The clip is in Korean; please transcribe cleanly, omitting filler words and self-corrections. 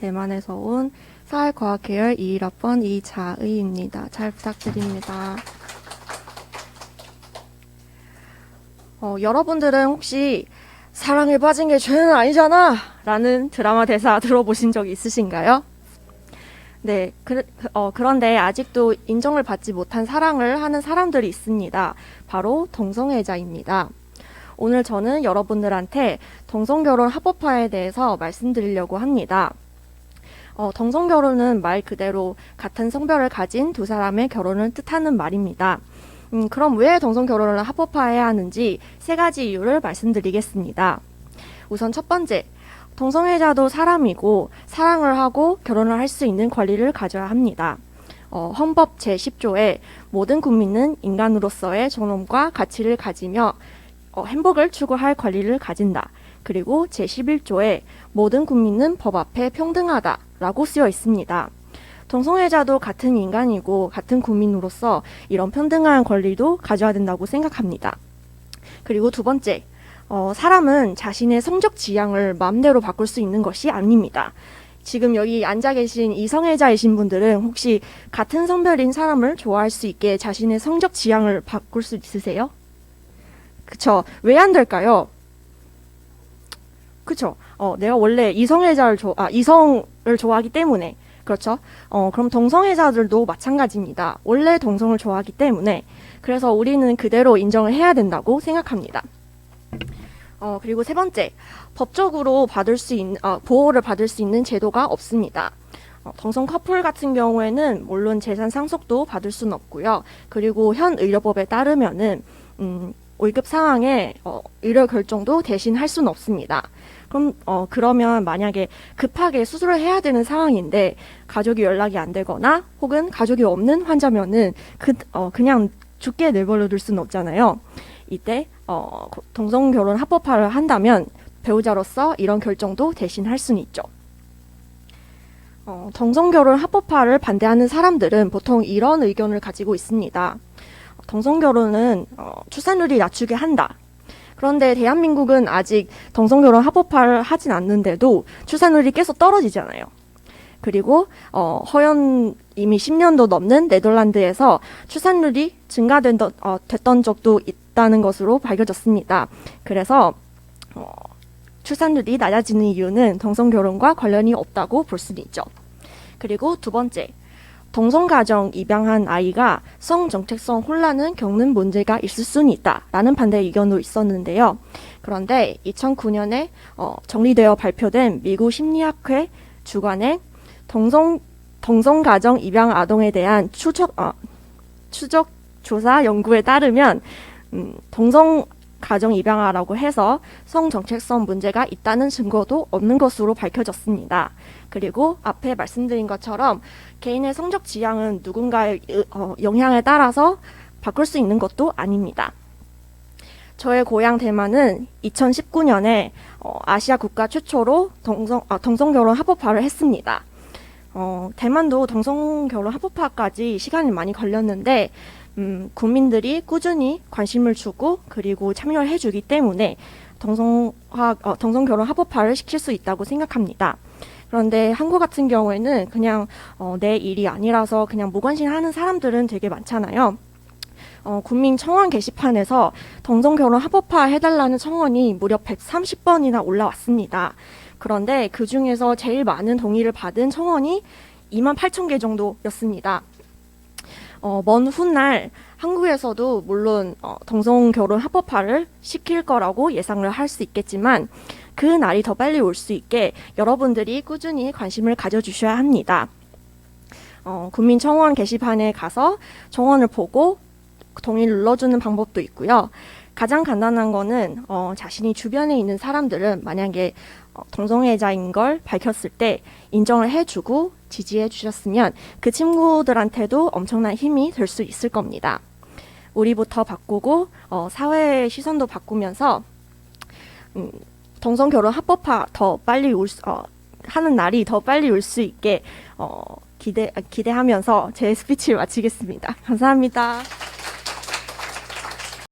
대만에서 온 사회과학계열 21학번 이자의입니다. 잘 부탁드립니다. 여러분들은 혹시 사랑에 빠진 게 죄는 아니잖아! 라는 드라마 대사 들어보신 적 있으신가요? 네, 그런데 아직도 인정을 받지 못한 사랑을 하는 사람들이 있습니다. 바로 동성애자입니다. 오늘 저는 여러분들한테 동성결혼 합법화에 대해서 말씀드리려고 합니다. 동성결혼은 말 그대로 같은 성별을 가진 두 사람의 결혼을 뜻하는 말입니다. 그럼 왜 동성결혼을 합법화해야 하는지 세 가지 이유를 말씀드리겠습니다. 우선 첫 번째, 동성애자도 사람이고 사랑을 하고 결혼을 할 수 있는 권리를 가져야 합니다. 헌법 제10조에 모든 국민은 인간으로서의 존엄과 가치를 가지며 행복을 추구할 권리를 가진다. 그리고 제11조에 모든 국민은 법 앞에 평등하다 라고 쓰여 있습니다. 동성애자도 같은 인간이고 같은 국민으로서 이런 평등한 권리도 가져야 된다고 생각합니다. 그리고 두 번째, 사람은 자신의 성적 지향을 마음대로 바꿀 수 있는 것이 아닙니다. 지금 여기 앉아 계신 이성애자이신 분들은 혹시 같은 성별인 사람을 좋아할 수 있게 자신의 성적 지향을 바꿀 수 있으세요? 그쵸? 왜 안 될까요? 그쵸? 내가 원래 이성을 좋아하기 때문에. 그렇죠? 그럼 동성애자들도 마찬가지입니다. 원래 동성을 좋아하기 때문에. 그래서 우리는 그대로 인정을 해야 된다고 생각합니다. 그리고 세 번째, 법적으로 보호를 받을 수 있는 제도가 없습니다. 동성 커플 같은 경우에는 물론 재산 상속도 받을 수는 없고요. 그리고 현 의료법에 따르면은 월급 상황에 의료 결정도 대신 할 수는 없습니다. 그러면 만약에 급하게 수술을 해야 되는 상황인데 가족이 연락이 안 되거나 혹은 가족이 없는 환자면은 그냥 죽게 내버려 둘 수는 없잖아요. 이때 동성 결혼 합법화를 한다면 배우자로서 이런 결정도 대신 할 수는 있죠. 동성 결혼 합법화를 반대하는 사람들은 보통 이런 의견을 가지고 있습니다. 동성 결혼은 출산율이 낮추게 한다. 그런데 대한민국은 아직 동성 결혼 합법화를 하진 않는데도 출산율이 계속 떨어지잖아요. 그리고 허연 이미 10년도 넘는 네덜란드에서 출산율이 됐던 적도 있다는 것으로 밝혀졌습니다. 그래서 출산율이 낮아지는 이유는 동성 결혼과 관련이 없다고 볼 수는 있죠. 그리고 두 번째, 동성가정 입양한 아이가 성정체성 혼란을 겪는 문제가 있을 수는 있다라는 반대 의견도 있었는데요. 그런데 2009년에 정리되어 발표된 미국 심리학회 주관의 동성가정 입양 아동에 대한 추적 조사 연구에 따르면 동성가정 입양아라고 해서 성정체성 문제가 있다는 증거도 없는 것으로 밝혀졌습니다. 그리고 앞에 말씀드린 것처럼 개인의 성적 지향은 누군가의 영향에 따라서 바꿀 수 있는 것도 아닙니다. 저의 고향 대만은 2019년에 아시아 국가 최초로 동성결혼 합법화를 했습니다. 대만도 동성결혼 합법화까지 시간이 많이 걸렸는데 국민들이 꾸준히 관심을 주고 그리고 참여를 해주기 때문에 동성결혼 합법화를 시킬 수 있다고 생각합니다. 그런데 한국 같은 경우에는 그냥 내 일이 아니라서 그냥 무관심하는 사람들은 되게 많잖아요. 국민청원 게시판에서 동성결혼 합법화 해달라는 청원이 무려 130번이나 올라왔습니다. 그런데 그 중에서 제일 많은 동의를 받은 청원이 28,000개 정도였습니다. 먼 훗날 한국에서도 물론 동성결혼 합법화를 시킬 거라고 예상을 할 수 있겠지만 그 날이 더 빨리 올 수 있게 여러분들이 꾸준히 관심을 가져주셔야 합니다. 국민청원 게시판에 가서 청원을 보고 동의를 눌러주는 방법도 있고요. 가장 간단한 거는 자신이 주변에 있는 사람들은 만약에 동성애자인 걸 밝혔을 때 인정을 해주고 지지해 주셨으면 그 친구들한테도 엄청난 힘이 될 수 있을 겁니다. 우리부터 바꾸고 사회의 시선도 바꾸면서 동성결혼 합법화 하는 날이 더 빨리 올 수 있게 기대하면서 제 스피치를 마치겠습니다. 감사합니다.